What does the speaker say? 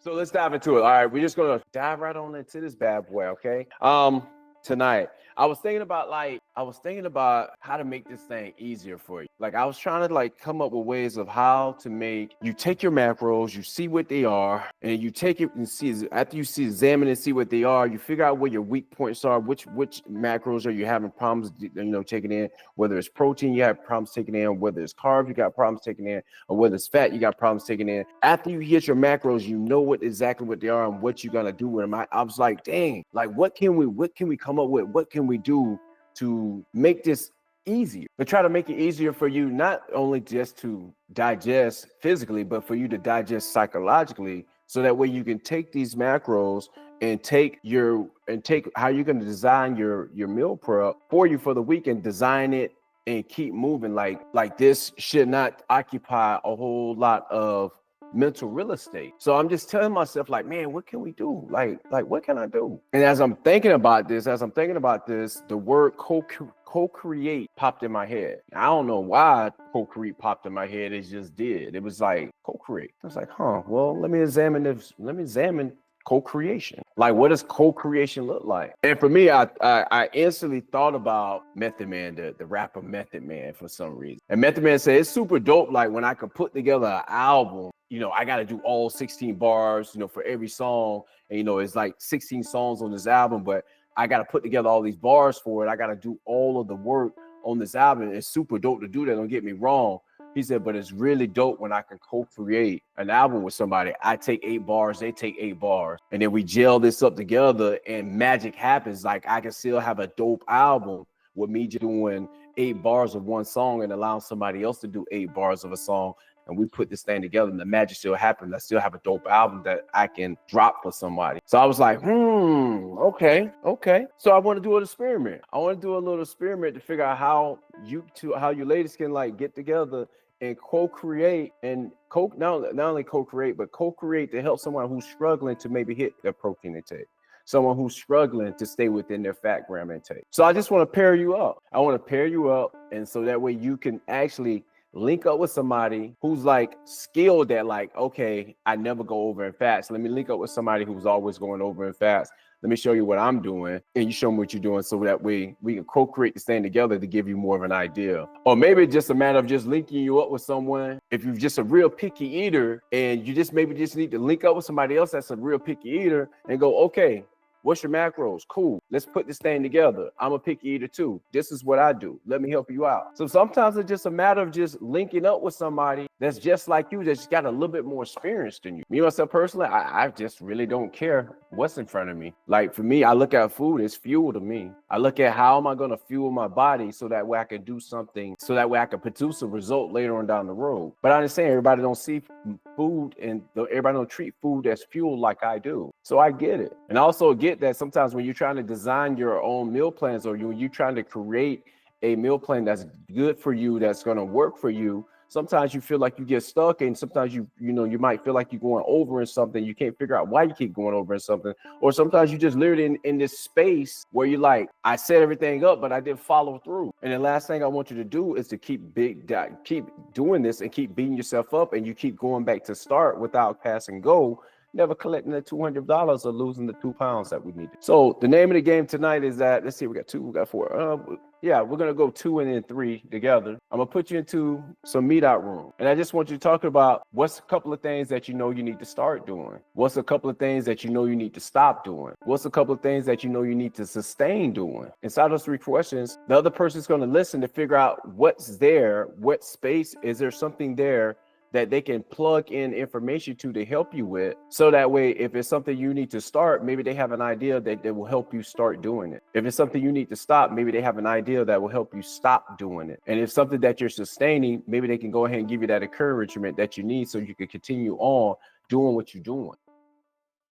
So let's dive into it. All right, we're just gonna dive right on into this bad boy, okay? Tonight, I was thinking about how to make this thing easier for you. Like I was trying to like come up with ways of how to make you take your macros, you see what they are, and you take it and see after you see examine and see what they are, you figure out where your weak points are, which macros are you having problems taking in, whether it's protein you have problems taking in, whether it's carbs you got problems taking in, or whether it's fat you got problems taking in. After you hit your macros, you know exactly what they are and what you're gonna do with them. I was like, dang, like what can we come up with? What can we do to make this easier, but try to make it easier for you, not only just to digest physically, but for you to digest psychologically, so that way you can take these macros and take how you're going to design your meal prep for you for the week and design it and keep moving. Like this should not occupy a whole lot of mental real estate. So I'm just telling myself, like, man, what can we do? Like what can I do? And as I'm thinking about this, the word co-create popped in my head. I don't know why co-create popped in my head. It just did. It was like co-create. I was like, well, let me examine co-creation. Like, what does co-creation look like? And for me, I instantly thought about Method Man, the rapper Method Man, for some reason. And Method Man said it's super dope. Like when I could put together an album, I got to do all 16 bars, for every song. And, it's like 16 songs on this album, but I got to put together all these bars for it. I got to do all of the work on this album. It's super dope to do that. Don't get me wrong. He said, but it's really dope when I can co-create an album with somebody. I take 8 bars, they take 8 bars, and then we gel this up together and magic happens. Like I can still have a dope album with me doing 8 bars of one song and allowing somebody else to do 8 bars of a song. And we put this thing together and the magic still happens. I still have a dope album that I can drop for somebody. So I was like, okay. So I want to do an experiment. I want to do a little experiment to figure out how you ladies can like get together and co-create and not only co-create, but co-create to help someone who's struggling to maybe hit their protein intake. Someone who's struggling to stay within their fat gram intake. So I just want to pair you up. And so that way you can actually link up with somebody who's like skilled at like, okay, I never go over in fats. Let me link up with somebody who's always going over in fats. Let me show you what I'm doing and you show me what you're doing, so that way we can co-create this thing together to give you more of an idea. Or maybe it's just a matter of just linking you up with someone. If you're just a real picky eater and you just need to link up with somebody else that's a real picky eater and go, okay, what's your macros? Cool. Let's put this thing together. I'm a picky eater too. This is what I do. Let me help you out. So sometimes it's just a matter of just linking up with somebody that's just like you, that's got a little bit more experience than you. Me, myself personally, I just really don't care what's in front of me. Like for me, I look at food as fuel to me. I look at how am I going to fuel my body so that way I can do something, so that way I can produce a result later on down the road. But I understand everybody don't see food and everybody don't treat food as fuel like I do. So I get it. And I also get that sometimes when you're trying to design your own meal plans, or you're trying to create a meal plan that's good for you, that's going to work for you, sometimes you feel like you get stuck, and sometimes you might feel like you're going over in something. You can't figure out why you keep going over in something. Or sometimes you just literally in this space where you're like, I set everything up, but I didn't follow through. And the last thing I want you to do is to keep doing this and keep beating yourself up, and you keep going back to start without passing go, never collecting the $200 or losing the 2 pounds that we needed. So the name of the game tonight is that, let's see, we got 4. Yeah, we're going to go 2 and then 3 together. I'm going to put you into some meet out room. And I just want you to talk about what's a couple of things that you need to start doing. What's a couple of things that you need to stop doing? What's a couple of things that you need to sustain doing? Inside those 3 questions, the other person's going to listen to figure out what's there, what space, is there something there that they can plug in information to help you with, so that way if it's something you need to start, maybe they have an idea that will help you start doing it. If it's something you need to stop, maybe they have an idea that will help you stop doing it. And if something that you're sustaining, maybe they can go ahead and give you that encouragement that you need so you can continue on doing what you're doing.